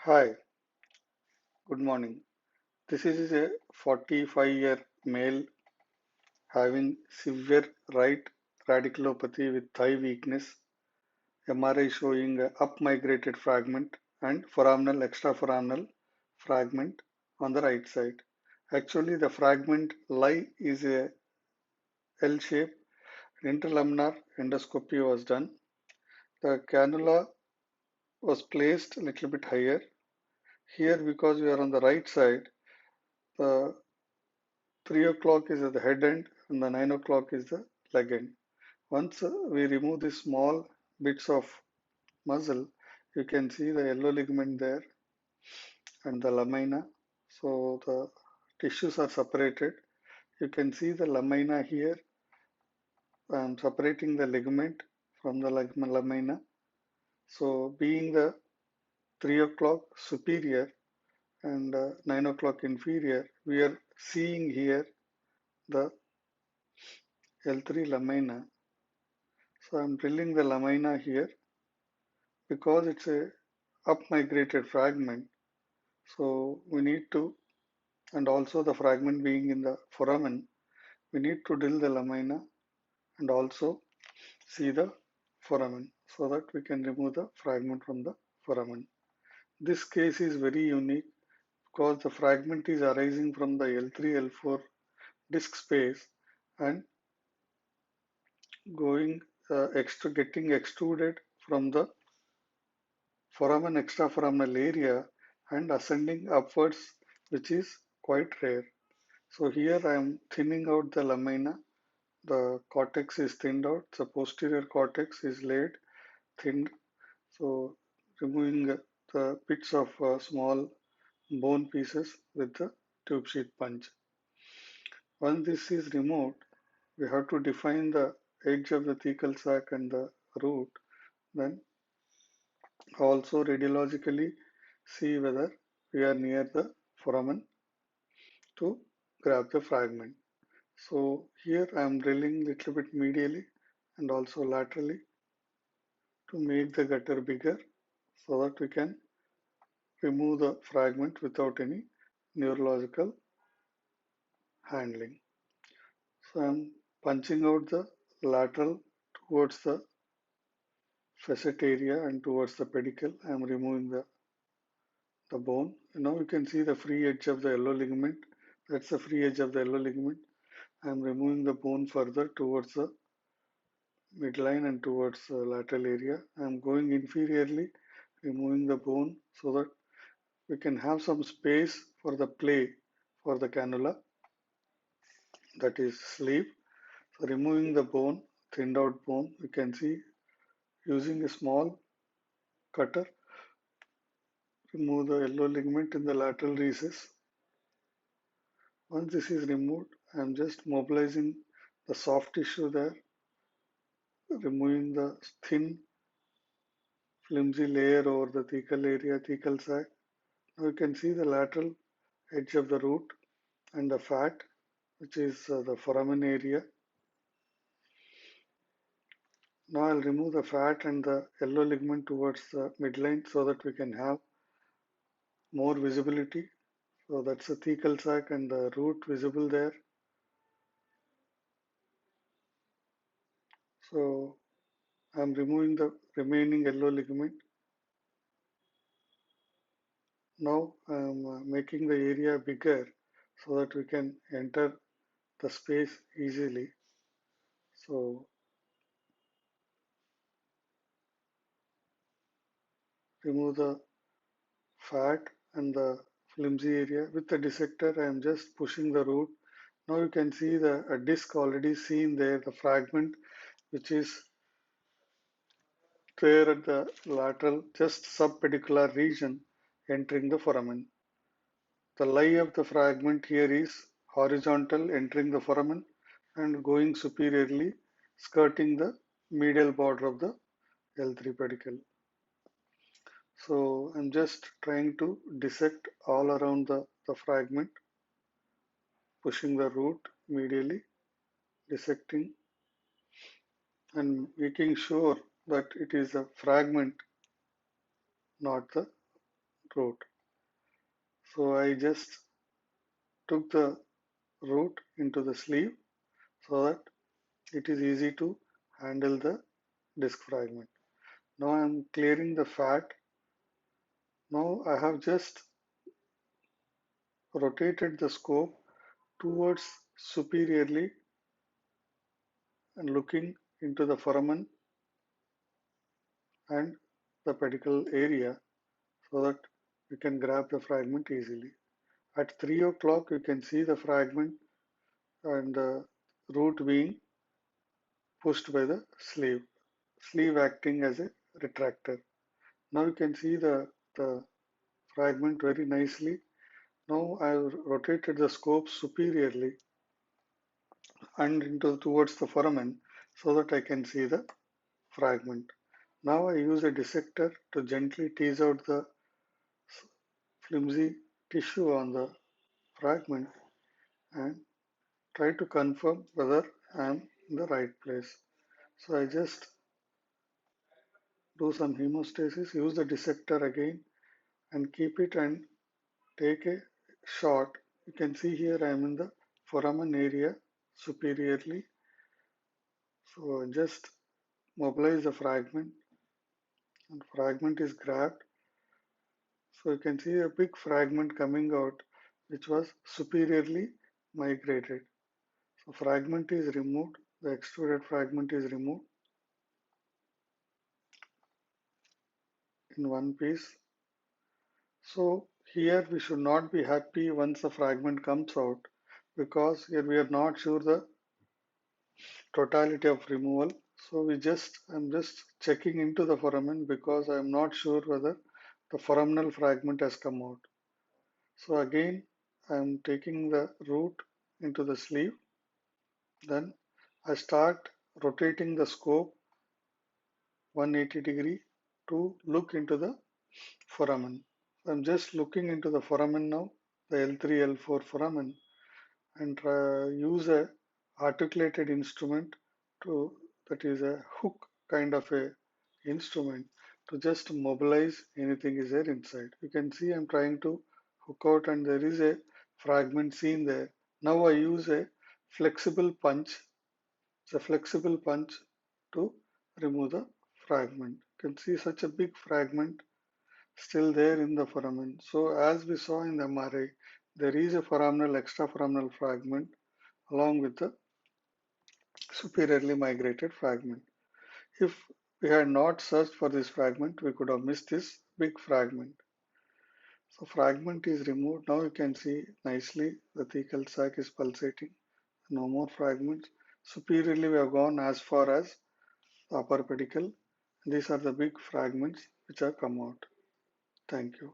Hi, good morning. This is a 45-year male having severe right radiculopathy with thigh weakness, MRI showing a up-migrated fragment and foraminal extraforaminal fragment on the right side. Actually, the fragment lie is a L shape. Interlaminar endoscopy was done. The cannula was placed a little bit higher. Here, because we are on the right side, the 3 o'clock is at the head end and the 9 o'clock is the leg end. Once we remove these small bits of muscle, you can see the yellow ligament there and the lamina. So the tissues are separated. You can see the lamina here. I am separating the ligament from the lamina. So being the 3 o'clock superior and 9 o'clock inferior, we are seeing here the L3 lamina. So I'm drilling the lamina here because it's a up migrated fragment. So we need to, and also the fragment being in the foramen, we need to drill the lamina and also see the foramen so that we can remove the fragment from the foramen. This case is very unique because the fragment is arising from the L3, L4 disc space and going getting extruded from the foramen extraforaminal area and ascending upwards, which is quite rare. So here I am thinning out the lamina. The cortex is thinned out. The posterior cortex is laid, thinned. So removing the bits of small bone pieces with the tube sheath punch. Once this is removed, we have to define the edge of the thecal sac and the root. Then also radiologically see whether we are near the foramen to grab the fragment. So here I am drilling little bit medially and also laterally to make the gutter bigger so that we can remove the fragment without any neurological handling. So I am punching out the lateral towards the facet area and towards the pedicle. I am removing the bone. Now you can see the free edge of the yellow ligament. That's the free edge of the yellow ligament. I am removing the bone further towards the midline and towards the lateral area. I am going inferiorly, removing the bone so that we can have some space for the play for the cannula, that is sleeve. So removing the bone, thinned out bone, you can see using a small cutter, remove the yellow ligament in the lateral recess. Once this is removed, I am just mobilizing the soft tissue there, removing the thin flimsy layer over the thecal area, thecal sac. Now you can see the lateral edge of the root and the fat, which is the foramen area. Now I'll remove the fat and the yellow ligament towards the midline so that we can have more visibility. So that's the thecal sac and the root visible there. So I'm removing the remaining yellow ligament. Now I'm making the area bigger so that we can enter the space easily. So remove the fat and the flimsy area. With the dissector, I am just pushing the root. Now you can see the disc already seen there, the fragment which is there at the lateral, just subpedicular region entering the foramen. The lie of the fragment here is horizontal entering the foramen and going superiorly skirting the medial border of the L3 pedicle. So I'm just trying to dissect all around the fragment, pushing the root medially, dissecting and making sure that it is a fragment, not the root. So I just took the root into the sleeve so that it is easy to handle the disk fragment. Now I am clearing the fat. Now I have just rotated the scope towards superiorly and looking into the foramen and the pedicle area so that you can grab the fragment easily. At 3 o'clock you can see the fragment and the root being pushed by the sleeve acting as a retractor. Now you can see the fragment very nicely. Now I have rotated the scope superiorly and into towards the foramen so that I can see the fragment. Now I use a dissector to gently tease out the flimsy tissue on the fragment and try to confirm whether I am in the right place. So I just do some hemostasis, use the dissector again and keep it and take a shot. You can see here I am in the foramen area superiorly. So just mobilize the fragment and fragment is grabbed. So you can see a big fragment coming out which was superiorly migrated. So fragment is removed, the extruded fragment is removed in one piece. So here we should not be happy once the fragment comes out because here we are not sure the totality of removal. So I'm just checking into the foramen because I'm not sure whether the foraminal fragment has come out. So again I'm taking the root into the sleeve. Then I start rotating the scope 180 degree to look into the foramen. I'm just looking into the foramen now, the L3, L4 foramen, and use a articulated instrument to that is a hook kind of a instrument to just mobilize anything is there inside. You can see I'm trying to hook out and there is a fragment seen there. Now I use a flexible punch. It's a flexible punch to remove the fragment. You can see such a big fragment still there in the foramen. So as we saw in the MRI, there is a foraminal extraforaminal fragment along with the superiorly migrated fragment. If we had not searched for this fragment, we could have missed this big fragment. So fragment is removed. Now you can see nicely the thecal sac is pulsating. No more fragments. Superiorly we have gone as far as the upper pedicle. These are the big fragments which have come out. Thank you.